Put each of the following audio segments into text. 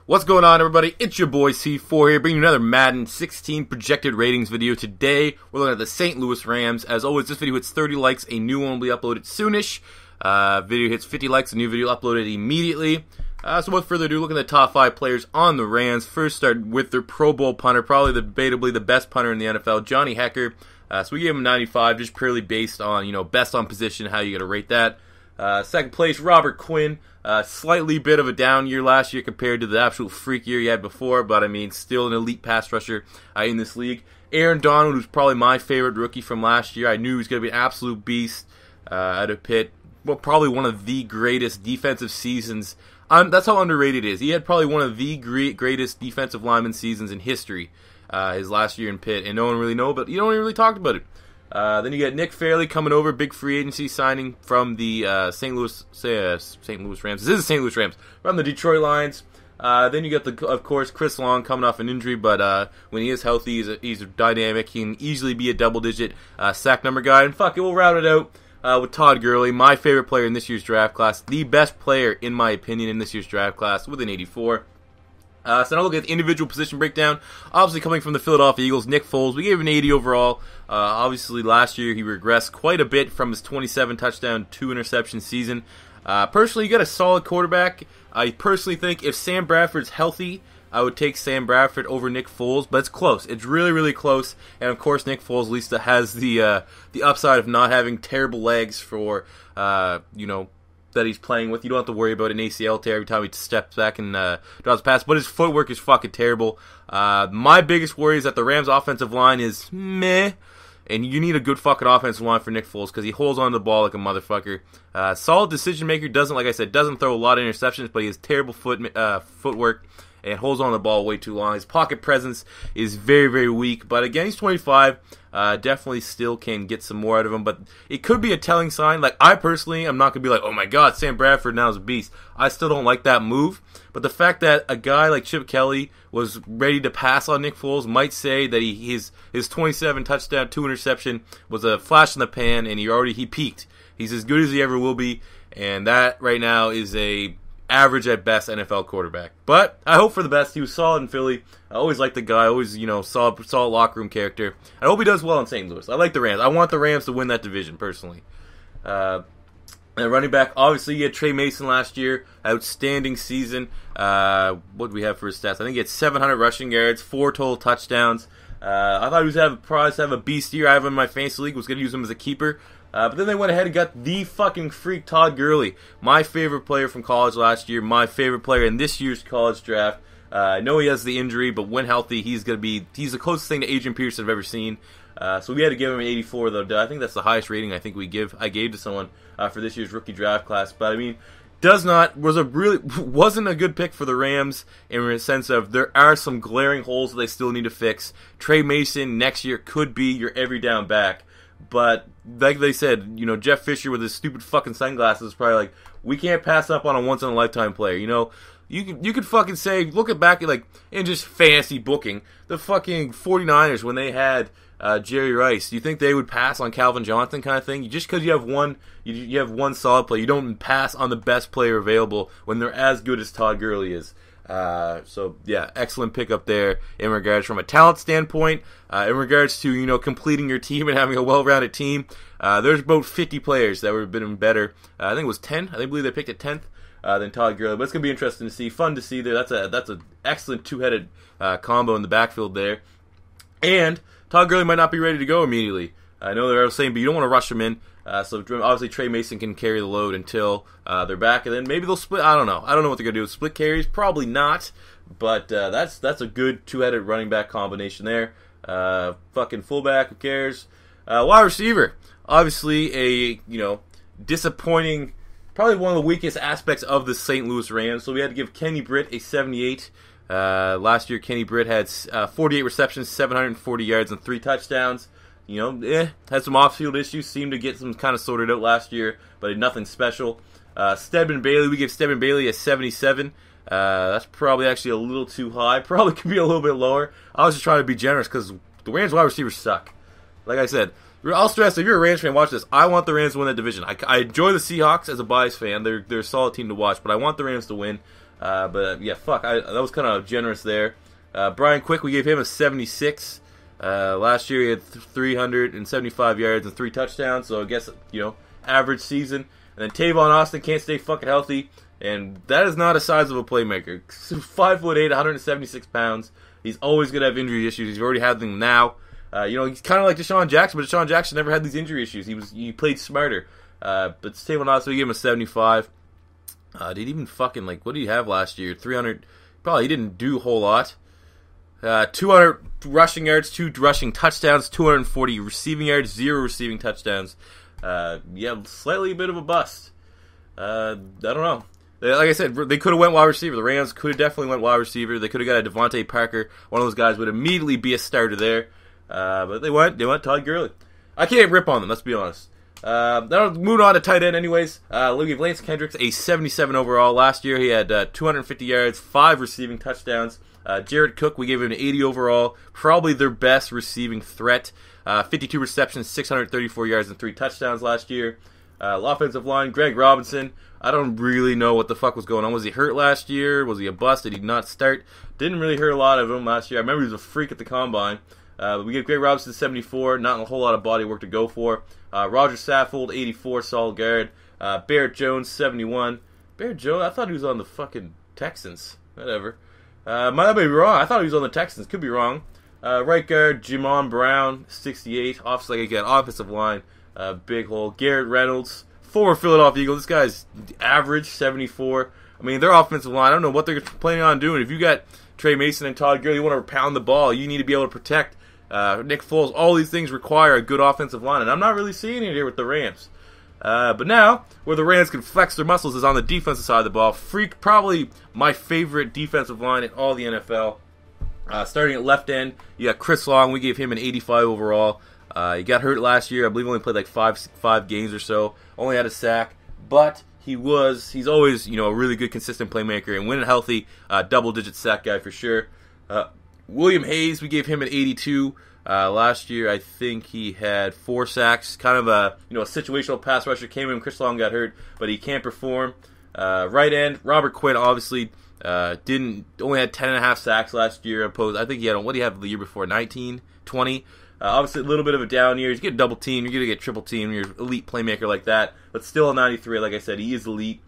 What's going on, everybody? It's your boy C4 here, bringing you another Madden 16 projected ratings video. Today, we're looking at the St. Louis Rams. As always, this video hits 30 likes. A new one will be uploaded soonish. Video hits 50 likes. A new video uploaded immediately. So without further ado, look at the top 5 players on the Rams. First, start with their Pro Bowl punter, probably debatably the best punter in the NFL, Johnny Hekker. So we gave him 95, just purely based on, best on position, how you got to rate that. Second place, Robert Quinn. Slightly bit of a down year last year compared to the absolute freak year he had before, but I mean, still an elite pass rusher in this league. Aaron Donald, who's probably my favorite rookie from last year. I knew he was going to be an absolute beast out of Pitt. Well, probably one of the greatest defensive seasons. That's how underrated it is. He had probably one of the greatest defensive lineman seasons in history, his last year in Pitt, and no one really know, but you don't even really talk about it. Then you got Nick Fairley coming over, big free agency signing from the St. Louis Rams. This is the St. Louis Rams from the Detroit Lions. Then you got of course Chris Long coming off an injury, but when he is healthy, he's dynamic. He can easily be a double-digit sack number guy. And fuck it, we'll round it out with Todd Gurley, my favorite player in this year's draft class, the best player in my opinion in this year's draft class with an 84. So now look at the individual position breakdown. Obviously coming from the Philadelphia Eagles, Nick Foles, we gave him an 80 overall. Obviously last year he regressed quite a bit from his 27 touchdown, 2 interception season. Personally, you got a solid quarterback. I personally think if Sam Bradford's healthy, I would take Sam Bradford over Nick Foles, but it's close. It's really, really close. And of course, Nick Foles at least has the upside of not having terrible legs for that he's playing with. You don't have to worry about an ACL tear every time he steps back and draws a pass, but his footwork is fucking terrible. My biggest worry is that the Rams' offensive line is meh, and you need a good fucking offensive line for Nick Foles because he holds on to the ball like a motherfucker. Solid decision maker, doesn't throw a lot of interceptions, but he has terrible footwork and holds on the ball way too long. His pocket presence is very, very weak, but again, he's 25. Definitely still can get some more out of him, but it could be a telling sign. Like, I personally am not going to be like, oh my god, Sam Bradford now is a beast. I still don't like that move, but the fact that a guy like Chip Kelly was ready to pass on Nick Foles might say that his 27 touchdown, 2 interception was a flash in the pan, and he peaked. He's as good as he ever will be, and that right now is a average at best NFL quarterback. But I hope for the best. He was solid in Philly. I always liked the guy. Always, solid locker room character. I hope he does well in St. Louis. I like the Rams. I want the Rams to win that division, personally. And running back, obviously, he had Tre Mason last year. Outstanding season. What do we have for his stats? I think he had 700 rushing yards, 4 total touchdowns. I thought he was probably have a beast year. I have him in my fantasy league. Was going to use him as a keeper. But then they went ahead and got the fucking freak Todd Gurley, my favorite player from college last year, my favorite player in this year's college draft. I know he has the injury, but when healthy, he's the closest thing to Adrian Peterson I've ever seen. So we had to give him an 84, though. I think that's the highest rating I gave to someone for this year's rookie draft class. But I mean, wasn't a good pick for the Rams in the sense of there are some glaring holes that they still need to fix. Tre Mason next year could be your every down back. But like they said, Jeff Fisher with his stupid fucking sunglasses is probably like, we can't pass up on a once-in-a-lifetime player. You could fucking say, look back at, in just fantasy booking, the fucking 49ers when they had Jerry Rice. Do you think they would pass on Calvin Johnson kind of thing? Just because you have one solid player, you don't pass on the best player available when they're as good as Todd Gurley is. So yeah, excellent pickup there in regards from a talent standpoint. In regards to completing your team and having a well-rounded team, there's about 50 players that would have been better. I think it was 10. I believe they picked at 10th than Todd Gurley. But it's gonna be interesting to see, fun to see there. That's an excellent two-headed combo in the backfield there. And Todd Gurley might not be ready to go immediately. I know they're saying, but you don't want to rush him in. So obviously Tre Mason can carry the load until they're back, and then maybe they'll split. I don't know what they're gonna do. Split carries, probably not. But that's a good two-headed running back combination there. Fucking fullback, who cares? Wide receiver, obviously a disappointing, probably one of the weakest aspects of the St. Louis Rams. So we had to give Kenny Britt a 78. Last year Kenny Britt had 48 receptions, 740 yards, and 3 touchdowns. Had some off-field issues, seemed to get some kind of sorted out last year, but nothing special. Stedman Bailey, we give Stedman Bailey a 77. That's probably actually a little too high. Probably could be a little bit lower. I was just trying to be generous because the Rams wide receivers suck. Like I said, I'll stress, if you're a Rams fan, watch this. I want the Rams to win that division. I enjoy the Seahawks as a bias fan. They're a solid team to watch, but I want the Rams to win. Yeah, fuck, that was kind of generous there. Brian Quick, we gave him a 76. Last year he had 375 yards and 3 touchdowns, so I guess, average season. And then Tavon Austin can't stay fucking healthy, and that is not a size of a playmaker. 5'8", 176 pounds. He's always going to have injury issues. He's already had them now. He's kind of like Deshaun Jackson, but Deshaun Jackson never had these injury issues. He played smarter. But Tavon Austin, we gave him a 75. Did he even fucking, what did he have last year? 300, probably he didn't do a whole lot. 200 rushing yards, 2 rushing touchdowns, 240 receiving yards, 0 receiving touchdowns. Slightly a bit of a bust. I don't know. Like I said, they could have went wide receiver. The Rams could have definitely went wide receiver. They could have got a Devontae Parker. One of those guys would immediately be a starter there. But they went Todd Gurley. I can't rip on them, let's be honest. Moving on to tight end anyways. We gave Lance Kendricks a 77 overall. Last year he had 250 yards, 5 receiving touchdowns. Jared Cook, we gave him an 80 overall. Probably their best receiving threat. 52 receptions, 634 yards, and 3 touchdowns last year. Offensive line, Greg Robinson. I don't really know what the fuck was going on. Was he hurt last year? Was he a bust? Did he not start? Didn't really hear a lot of him last year. I remember he was a freak at the combine. We gave Greg Robinson 74. Not a whole lot of body work to go for. Roger Saffold, 84, solid guard. Barrett Jones, 71. Barrett Jones? I thought he was on the fucking Texans. Whatever. Might be wrong. I thought he was on the Texans. Could be wrong. Right guard, Jamon Brown, 68. Offensive line, big hole. Garrett Reynolds, former Philadelphia Eagle. This guy's average, 74. I mean, their offensive line, I don't know what they're planning on doing. If you got Tre Mason and Todd Gurley, you want to pound the ball, you need to be able to protect Nick Foles. All these things require a good offensive line, and I'm not really seeing it here with the Rams. But now, where the Rams can flex their muscles is on the defensive side of the ball. Probably my favorite defensive line in all the NFL. Starting at left end, you got Chris Long. We gave him an 85 overall. He got hurt last year. I believe he only played like five games or so. Only had a sack, but he's always a really good, consistent playmaker. And when healthy, double-digit sack guy for sure. William Hayes, we gave him an 82. Last year, I think he had 4 sacks. Kind of a situational pass rusher. Came in, Chris Long got hurt, but he can't perform. Right end, Robert Quinn obviously only had 10.5 sacks last year. I think he had, what do you have the year before? 19, 20. Obviously, a little bit of a down year. You get double team, you're gonna get triple team. You're an elite playmaker like that, but still a 93. Like I said, he is elite.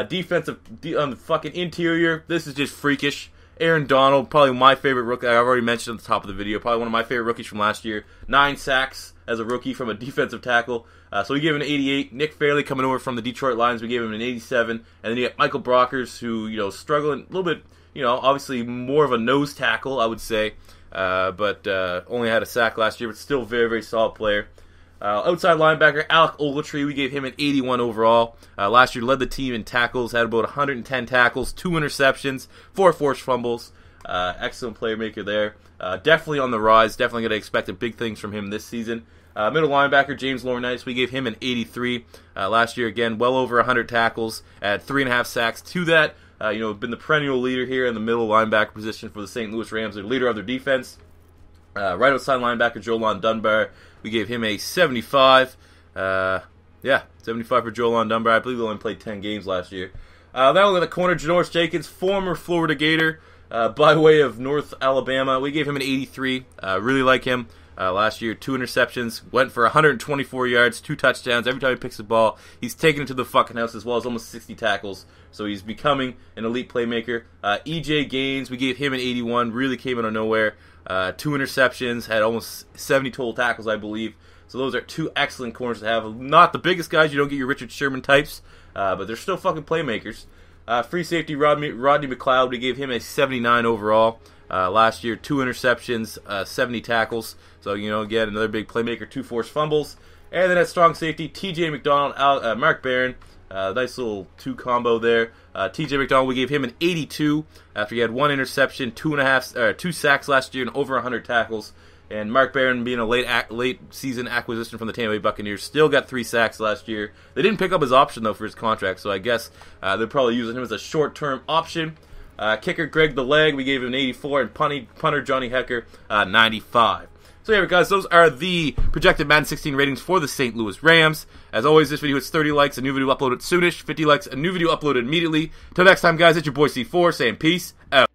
Defensive on the fucking interior, this is just freakish. Aaron Donald, probably my favorite rookie. I've already mentioned at the top of the video. Probably one of my favorite rookies from last year. 9 sacks as a rookie from a defensive tackle. So we gave him an 88. Nick Fairley coming over from the Detroit Lions. We gave him an 87. And then you got Michael Brockers, who struggling a little bit. Obviously more of a nose tackle, I would say. But only had a sack last year, but still very, very solid player. Outside linebacker, Alec Ogletree, we gave him an 81 overall. Last year led the team in tackles, had about 110 tackles, 2 interceptions, 4 forced fumbles. Excellent playmaker there. Definitely on the rise. Definitely going to expect big things from him this season. Middle linebacker, James Laurinaitis, we gave him an 83. Last year, again, well over 100 tackles, had 3.5 sacks. To that, been the perennial leader here in the middle linebacker position for the St. Louis Rams, the leader of their defense. Right outside linebacker, Jolon Dunbar, we gave him a 75. 75 for Jolon Dunbar. I believe he only played 10 games last year. Then we're going to corner, Janoris Jenkins, former Florida Gator, by way of North Alabama. We gave him an 83. Really like him. Last year, 2 interceptions, went for 124 yards, 2 touchdowns. Every time he picks the ball, he's taking it to the fucking house, as well as almost 60 tackles. So he's becoming an elite playmaker. E.J. Gaines, we gave him an 81. Really came out of nowhere. 2 interceptions, had almost 70 total tackles, I believe. So those are 2 excellent corners to have. Not the biggest guys. You don't get your Richard Sherman types, but they're still fucking playmakers. Free safety, Rodney McLeod, we gave him a 79 overall. Last year, 2 interceptions, 70 tackles. So, again, another big playmaker, 2 forced fumbles. And then at strong safety, T.J. McDonald, Mark Barron. Nice little 2 combo there. T.J. McDonald, we gave him an 82 after he had 1 interception, 2 sacks last year, and over 100 tackles. And Mark Barron, being a late season acquisition from the Tampa Bay Buccaneers, still got 3 sacks last year. They didn't pick up his option, though, for his contract, so I guess they're probably using him as a short-term option. Kicker Greg the Leg, we gave him an 84, and punter Johnny Hekker, 95. So yeah, guys, those are the projected Madden 16 ratings for the St. Louis Rams. As always, this video hits 30 likes, a new video uploaded soonish. 50 likes, a new video uploaded immediately. Till next time, guys, it's your boy C4 saying peace out.